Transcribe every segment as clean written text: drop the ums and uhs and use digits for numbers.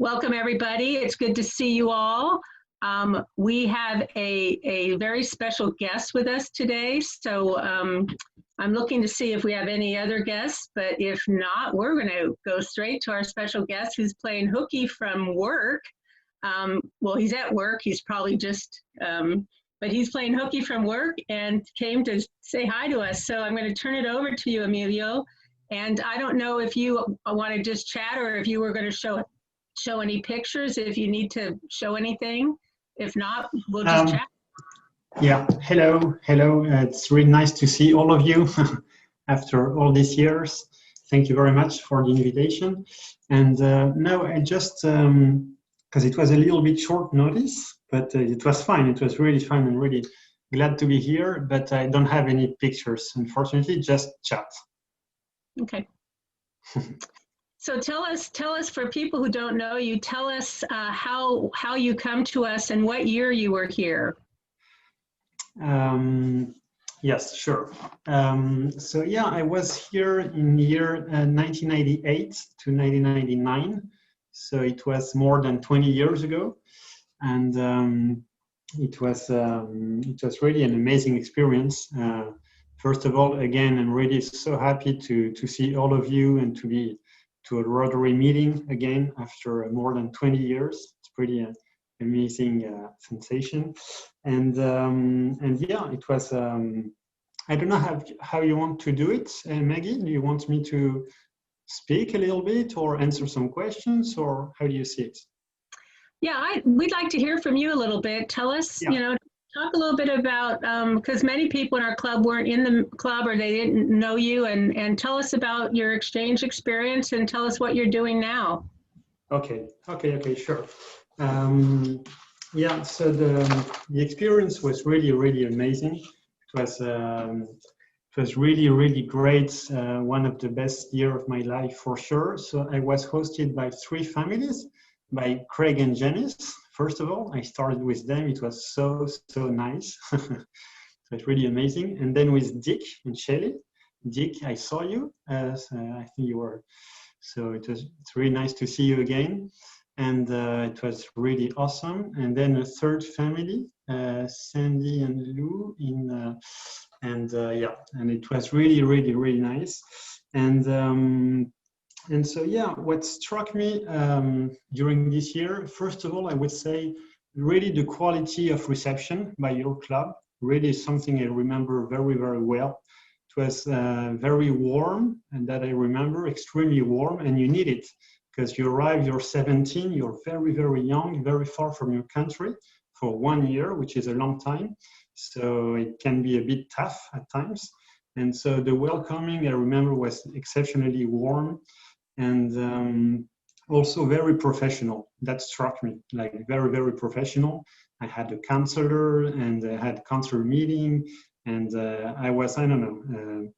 Welcome, everybody. It's good to see you all. We have a very special guest with us today, so I'm looking to see if we have any other guests, but if not, we're going to go straight to our special guest who's playing hooky from work. Well, he's at work. He's probably just, but he's playing hooky from work and came to say hi to us. So I'm going to turn it over to you, Emilio. And I don't know if you want to just chat or if you were going to show any pictures, if you need to show anything. If not, we'll just chat. Yeah, hello. It's really nice to see all of you after all these years. Thank you very much for the invitation. And no, I just, because it was a little bit short notice, but it was fine. It was really fun and really glad to be here, but I don't have any pictures, unfortunately, just chat. Okay. So tell us for people who don't know you, tell us how you come to us and what year you were here. Yes, sure. So yeah, I was here in year 1998 to 1999. So it was more than 20 years ago, and it was really an amazing experience. First of all, again, I'm really so happy to see all of you and to be to a Rotary meeting again after more than 20 years. It's pretty amazing sensation, and yeah, it was. I don't know how you want to do it, Maggie. Do you want me to speak a little bit or answer some questions, or how do you see it? Yeah, we'd like to hear from you a little bit. Tell us, Yeah. Talk a little bit about, because many people in our club weren't in the club or they didn't know you, and tell us about your exchange experience and tell us what you're doing now. Okay, sure. Yeah, so the experience was really amazing. It was really great. One of the best years of my life for sure. So I was hosted by 3 families, by Craig and Janice. First of all, I started with them. It was so nice. It was really amazing. And then with Dick and Shelley. Dick, I saw you. I think you were. So it's really nice to see you again. And it was really awesome. And then a 3rd family, Sandy and Lou, yeah, and it was really nice. And so yeah, what struck me during this year, first of all, I would say really the quality of reception by your club really is something I remember very well. It was very warm, and that I remember extremely warm, and you need it because you arrive, you're 17, you're very young, very far from your country for 1 year, which is a long time. So it can be a bit tough at times. And so the welcoming, I remember, was exceptionally warm and also very professional. That struck me, like very professional. I had a counselor and I had counselor meeting, and I don't know,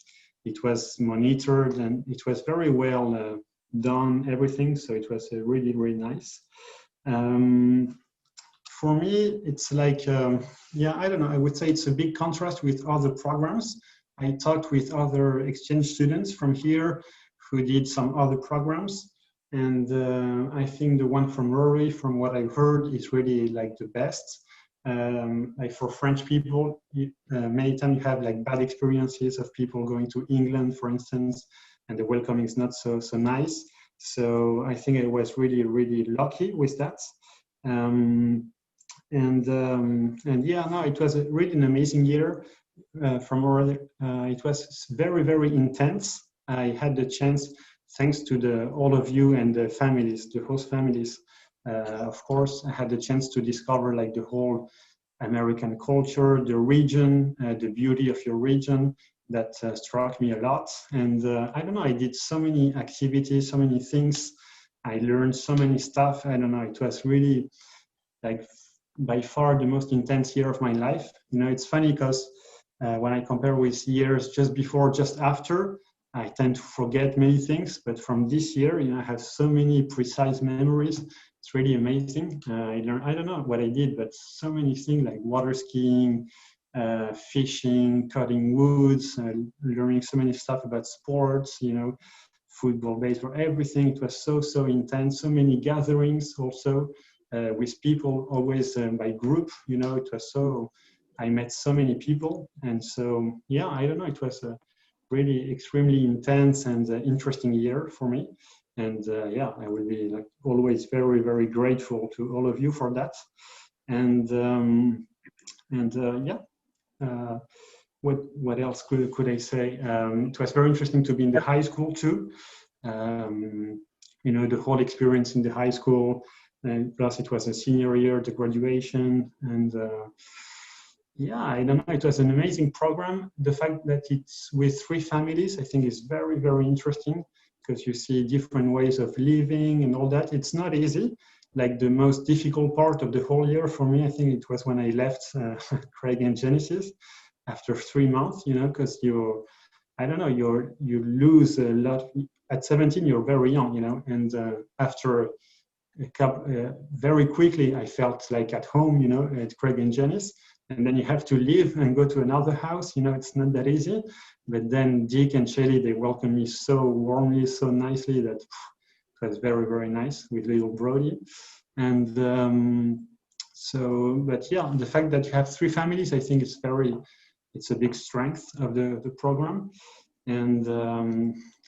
it was monitored and it was very well done, everything. So it was really nice. For me, it's like, yeah, I don't know, I would say it's a big contrast with other programs. I talked with other exchange students from here who did some other programs. And I think the one from Rotary, from what I've heard, is really like the best. Like for French people, many times you have like bad experiences of people going to England, for instance, and the welcoming is not so nice. So I think I was really lucky with that. And yeah, no, it was really an amazing year from Rotary. It was very intense. I had the chance, thanks to all of you and the families, the host families, of course, I had the chance to discover like the whole American culture, the region, the beauty of your region. That struck me a lot. And I don't know, I did so many activities, so many things. I learned so many stuff. I don't know, it was really like by far the most intense year of my life. You know, it's funny because when I compare with years just before, just after, I tend to forget many things, but from this year, you know, I have so many precise memories. It's really amazing. I don't know what I did, but so many things like water skiing, fishing, cutting woods, learning so many stuff about sports, you know, football, baseball, everything. It was so intense, so many gatherings also with people, always by group, you know, it was so, I met so many people. And so, yeah, I don't know, it was a really extremely intense and interesting year for me. And yeah, I will be like always very grateful to all of you for that. And yeah, what else could I say? It was very interesting to be in the high school too. You know, the whole experience in the high school, and plus it was a senior year, the graduation, and yeah, I don't know, it was an amazing program. The fact that it's with 3 families, I think is very interesting, because you see different ways of living and all that. It's not easy. Like the most difficult part of the whole year for me, I think it was when I left Craig and Janice's after 3 months, you know, because I don't know, you lose a lot. At 17, you're very young, you know, and after a couple, very quickly, I felt like at home, you know, at Craig and Janice. And then you have to leave and go to another house, you know, it's not that easy. But then Dick and Shelley, they welcomed me so warmly, so nicely, that it was very nice with little Brody. And so, but yeah, the fact that you have 3 families, I think it's a big strength of the program. And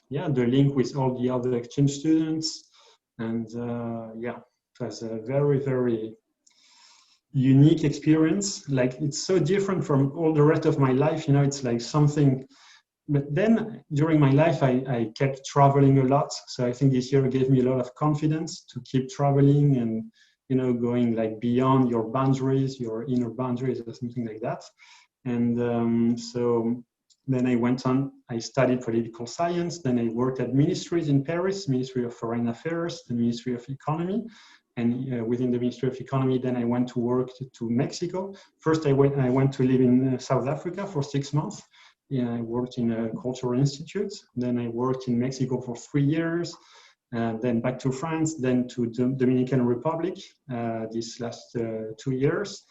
yeah, the link with all the other exchange students. And yeah, it was a very unique experience. Like, it's so different from all the rest of my life, you know, it's like something. But then during my life, I kept traveling a lot. So I think this year gave me a lot of confidence to keep traveling and, you know, going like beyond your boundaries, your inner boundaries or something like that. And so then I went on, I studied political science. Then I worked at ministries in Paris, Ministry of Foreign Affairs, the Ministry of Economy. And within the Ministry of Economy, then I went to work to Mexico. First, I went to live in South Africa for 6 months. Yeah, I worked in a cultural institute. Then I worked in Mexico for 3 years. Then back to France, then to the Dominican Republic these last 2 years.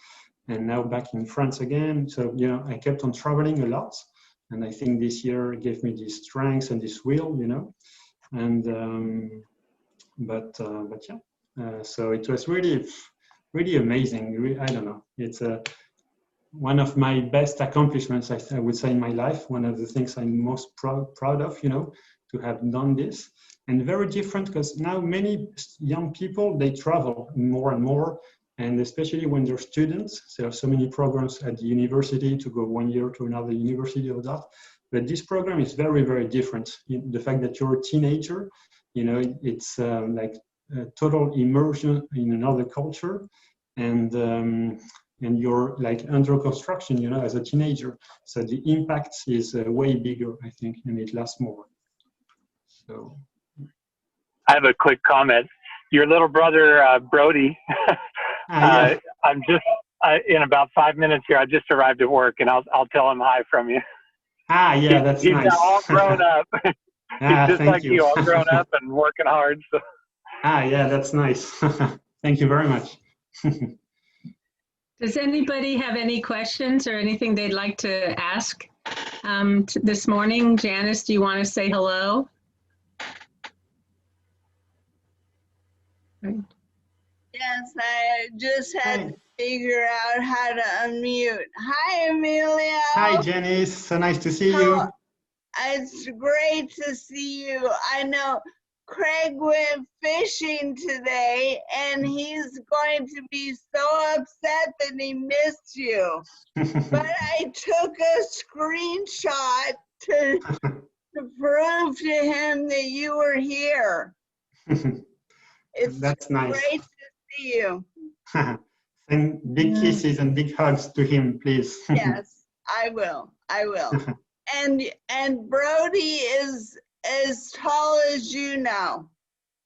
And now back in France again. So, you know, I kept on traveling a lot. And I think this year gave me this strength and this will, you know. And, but yeah. So it was really amazing. I don't know. It's one of my best accomplishments, I would say, in my life. One of the things I'm most proud of, you know, to have done this. And very different, because now many young people, they travel more and more, and especially when they're students. There are so many programs at the university to go 1 year to another university or that. But this program is very different. The fact that you're a teenager, you know, it's like total immersion in another culture, and you're like under construction, you know, as a teenager. So the impact is way bigger, I think, and it lasts more. So I have a quick comment. Your little brother, Brody, yeah. I'm just in about 5 minutes here. I just arrived at work, and I'll tell him hi from you. Yeah, that's he's nice. Now all grown up. He's just like you, all grown up and working hard. So. Yeah, that's nice. Thank you very much. Does anybody have any questions or anything they'd like to ask this morning? Janice, do you want to say hello? Yes, I just had to figure out how to unmute. Hi, Emilio. Hi, Janice. So nice to see you. It's great to see you. I know Craig went fishing today, and he's going to be so upset that he missed you. But I took a screenshot to prove to him that you were here. It's That's nice. Great to see you. Send big kisses and big hugs to him, please. Yes, I will. And Brody is as tall as you now.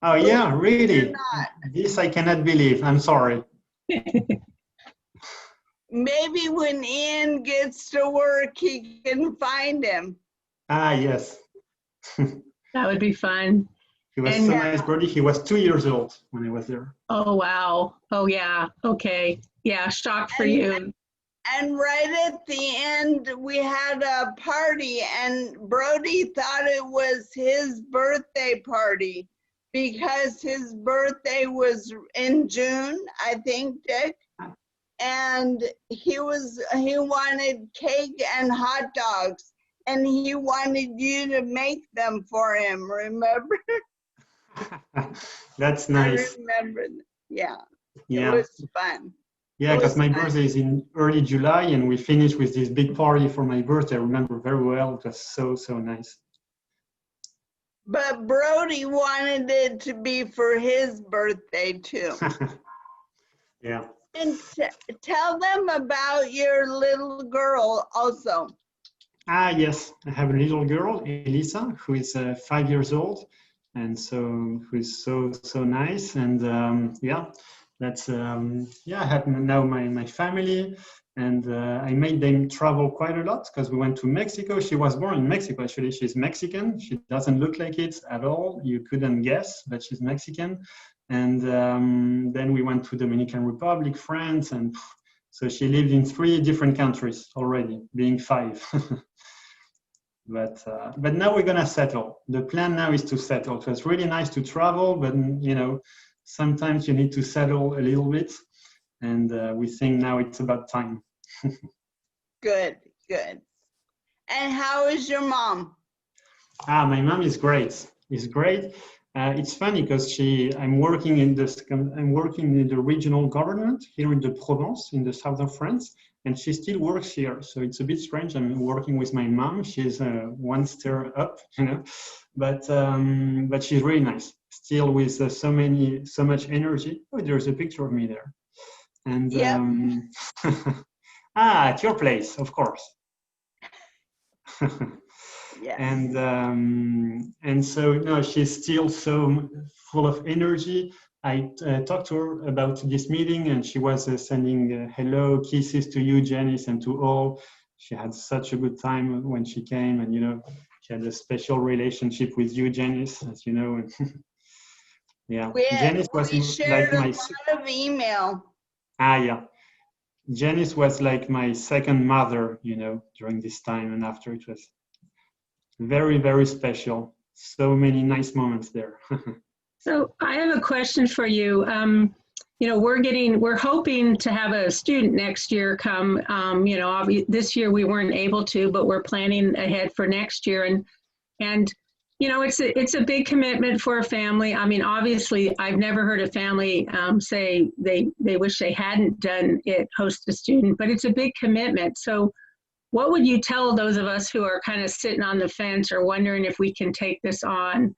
Oh yeah, really? Not. This I cannot believe. I'm sorry. Maybe when Ian gets to work, he can find him. Yes. That would be fun. He was so nice, Brody. He was 2 years old when I was there. Oh, wow. Oh, yeah. Okay. Yeah, shock for you. And right at the end, we had a party, and Brody thought it was his birthday party because his birthday was in June, I think, Dick. And he wanted cake and hot dogs, and he wanted you to make them for him, remember? That's nice. I remember, yeah, Yeah. it was fun. Yeah, because my birthday is in early July, and we finished with this big party for my birthday. I remember very well. It was so, so nice. But Brody wanted it to be for his birthday too. Yeah. And tell them about your little girl also. Ah, yes. I have a little girl, Elisa, who is 5 years old, and so who is so, so nice. And yeah. That's yeah. I have now my family, and I made them travel quite a lot because we went to Mexico. She was born in Mexico. Actually, she's Mexican. She doesn't look like it at all. You couldn't guess, but she's Mexican. And then we went to Dominican Republic, France, and so she lived in 3 different countries already, being 5. But now we're gonna settle. The plan now is to settle. It was really nice to travel, but you know, sometimes you need to settle a little bit, and we think now it's about time. Good, good. And how is your mom? Ah, my mom is great. Is great. It's funny because I'm working in the regional government here in the Provence, in the south of France, and she still works here. So it's a bit strange. I'm working with my mom. She's 1 stair up, you know, but she's really nice. Still with so much energy. Oh, there's a picture of me there. And Yep. at your place, of course. Yes. And so no, she's still so full of energy. I talked to her about this meeting, and she was sending hello kisses to you, Janice, and to all. She had such a good time when she came, and you know, she had a special relationship with you, Janice, as you know. Yeah, Janice was shared like my a lot of email. yeah. Janice was like my second mother, you know, during this time and after. It was very, very special. So many nice moments there. So I have a question for you. You know, we're hoping to have a student next year come. You know, this year we weren't able to, but we're planning ahead for next year. And you know, it's a big commitment for a family. I mean, obviously, I've never heard a family say they wish they hadn't done it, host a student, but it's a big commitment. So what would you tell those of us who are kind of sitting on the fence or wondering if we can take this on?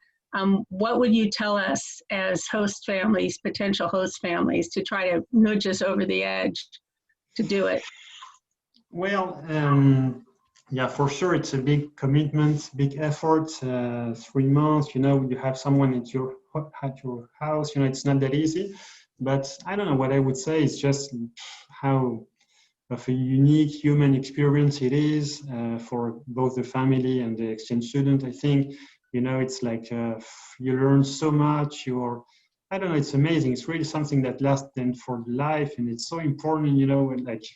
What would you tell us as host families, potential host families, to try to nudge us over the edge to do it? Well, yeah, for sure, it's a big commitment, big effort. 3 months, you know, you have someone at your house. You know, it's not that easy. But I don't know, what I would say is just how of a unique human experience it is for both the family and the exchange student. I think, you know, it's like you learn so much. I don't know, it's amazing. It's really something that lasts then for life, and it's so important, you know, like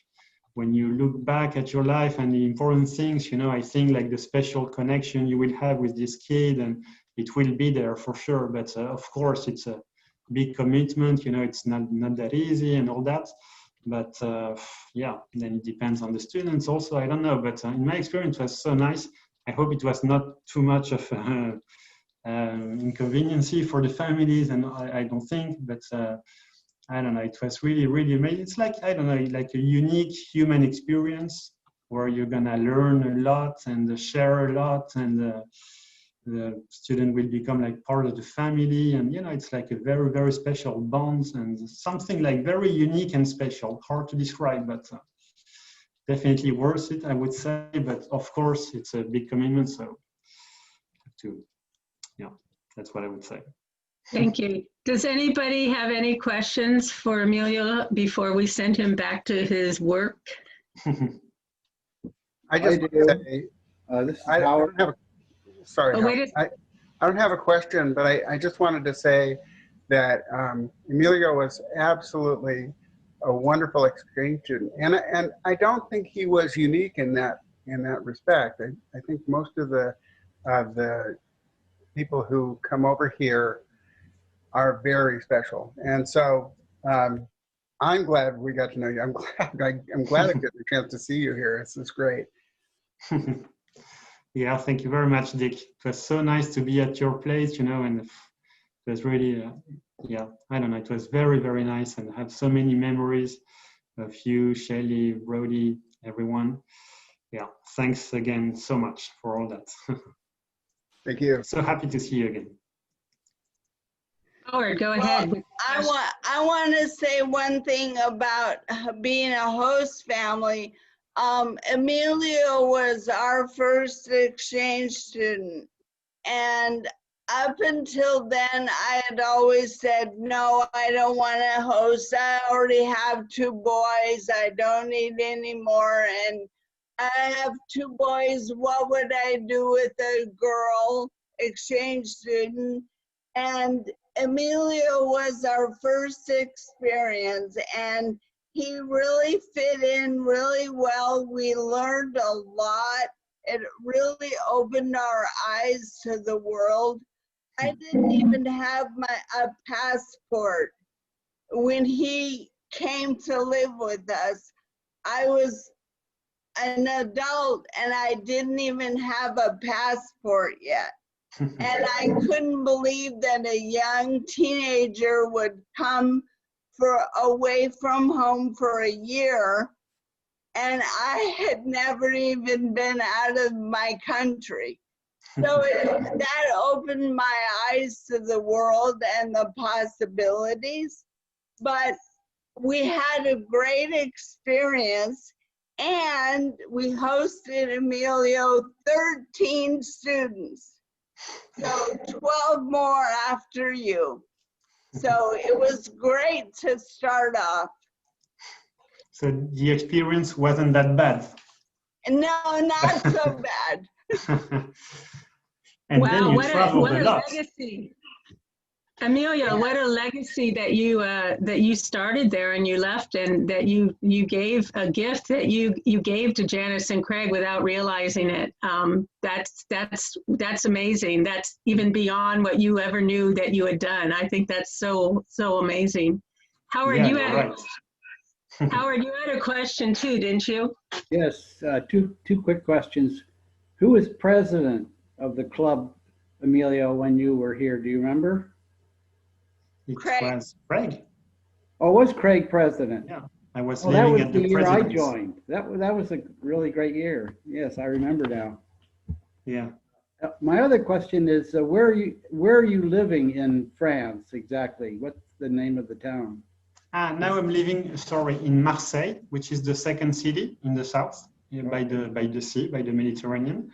when you look back at your life and the important things, you know, I think like the special connection you will have with this kid, and it will be there for sure. But of course, it's a big commitment, you know, it's not that easy and all that. But yeah, then it depends on the students also. I don't know, but in my experience, it was so nice. I hope it was not too much of inconvenience for the families, and I don't think, but I don't know, it was really, really amazing. It's like, I don't know, like a unique human experience where you're gonna learn a lot and share a lot, and the student will become like part of the family, and you know, it's like a very, very special bond and something like very unique and special. Hard to describe, but definitely worth it, I would say. But of course, it's a big commitment, so yeah, that's what I would say. Thank you. Does anybody have any questions for Emilio before we send him back to his work? I just want to say, This is I Howard. don't have a, sorry, Oh, Howard. I don't have a question, but I just wanted to say that Emilio was absolutely a wonderful exchange student. And I don't think he was unique in that respect. I think most of the people who come over here are very special. And so I'm glad we got to know you. I'm glad I get the chance to see you here. This is great. Yeah, thank you very much, Dick. It was so nice to be at your place, you know, and it was really, yeah, I don't know, it was very, very nice, and I have so many memories of you, Shelley, Brody, everyone. Yeah, thanks again so much for all that. Thank you. So happy to see you again. Howard, go ahead. Well, I want to say one thing about being a host family. Emilio was our first exchange student, and up until then, I had always said, no, I don't want to host. I already have 2 boys. I don't need any more. And I have 2 boys. What would I do with a girl exchange student? And Emilio was our first experience, and he really fit in really well. We learned a lot. It really opened our eyes to the world. I didn't even have a passport when he came to live with us. I was an adult and I didn't even have a passport yet. And I couldn't believe that a young teenager would come away from home for a year, and I had never even been out of my country. So that opened my eyes to the world and the possibilities. But we had a great experience, and we hosted Emilio 13 students. So 12 more after you. So it was great to start off. So the experience wasn't that bad. No, not so bad. And Wow, then you traveled what a a lot. legacy. Emilio, what a legacy that you started there and you left, and that you gave a gift that you gave to Janice and Craig without realizing it. That's amazing. That's even beyond what you ever knew that you had done. I think that's so amazing. Howard, Yeah, you you're had right. Howard, you had a question too, didn't you? Yes, two quick questions. Who was president of the club, Emilio, when you were here? Do you remember? It Craig. was Craig. Oh, was Craig president? Yeah, I was Oh, that living was at the the year I president's. joined. That was a really great year. Yes, I remember now. Yeah. My other question is, where are you living in France exactly? What's the name of the town? Now I'm living, sorry, in Marseille, which is the second city in the south, by the sea, by the Mediterranean.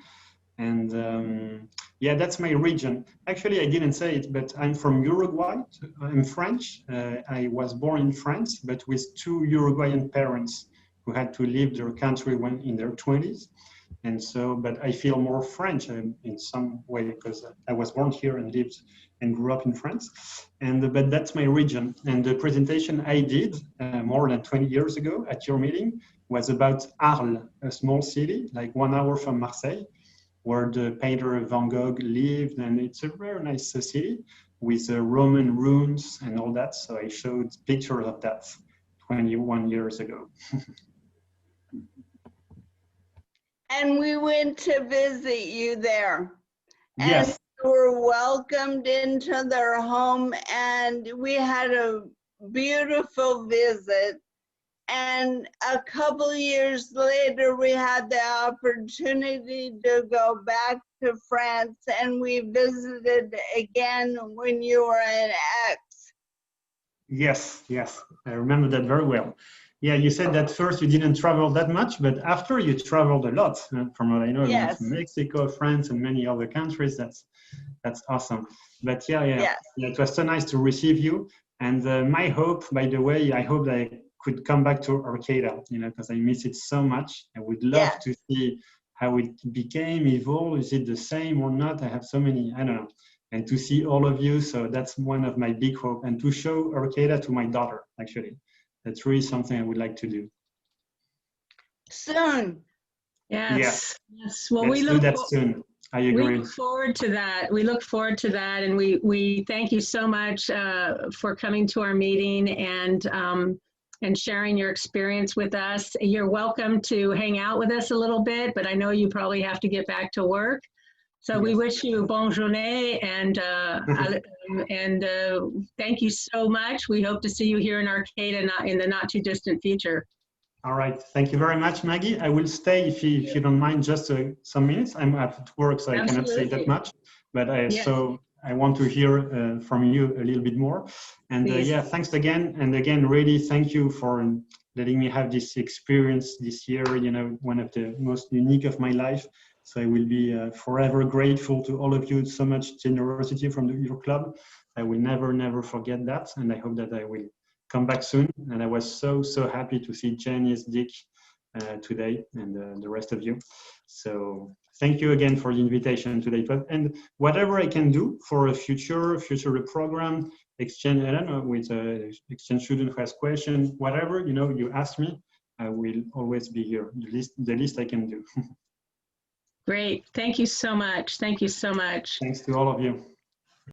And yeah, that's my region. Actually, I didn't say it, but I'm from Uruguay. I'm French. I was born in France, but with 2 Uruguayan parents who had to leave their country when in their 20s. And so, but I feel more French in some way because I was born here and lived and grew up in France. But that's my region. And the presentation I did more than 20 years ago at your meeting was about Arles, a small city, like 1 hour from Marseille, where the painter Van Gogh lived. And it's a very nice city with Roman ruins and all that. So I showed pictures of that 21 years ago. And we went to visit you there. Yes. And we were welcomed into their home, and we had a beautiful visit. And a couple years later, we had the opportunity to go back to France, and we visited again when you were in X. Yes, yes, I remember that very well. Yeah, you said that first you didn't travel that much, but after you traveled a lot. From what I know, you went Yes. to Mexico, France, and many other countries. That's awesome. But yeah, it was so nice to receive you. And my hope, by the way, I hope that I could come back to Arcata, because I miss it so much. I would love to see how it became, evolved. Is it the same or not? I have so many, I don't know. And to see all of you, so that's one of my big hope. And to show Arcata to my daughter, actually. That's really something I would like to do. Soon. Yes. Yes. Well, Let's do that soon. I we agree. look forward to that. We look forward to that. And we thank you so much for coming to our meeting and sharing your experience with us. You're welcome to hang out with us a little bit, but I know you probably have to get back to work. So we wish you bonne journée and thank you so much. We hope to see you here in Arcata in the not too distant future. All right. Thank you very much, Maggie. I will stay, if you don't mind, just some minutes. I'm at work, so I cannot say that much. But so I want to hear from you a little bit more. And yeah, thanks again. And again, really thank you for letting me have this experience this year, you know, one of the most unique of my life. So I will be forever grateful to all of you. So much generosity from your club. I will never, never forget that. And I hope that I will come back soon. And I was so happy to see Janice, Dick today, and the rest of you. So thank you again for the invitation today. And whatever I can do for a future program, exchange, I don't know, with an exchange student who has questions, whatever, you know, you ask me, I will always be here. The least I can do. Great. Thank you so much. Thank you so much. Thanks to all of you.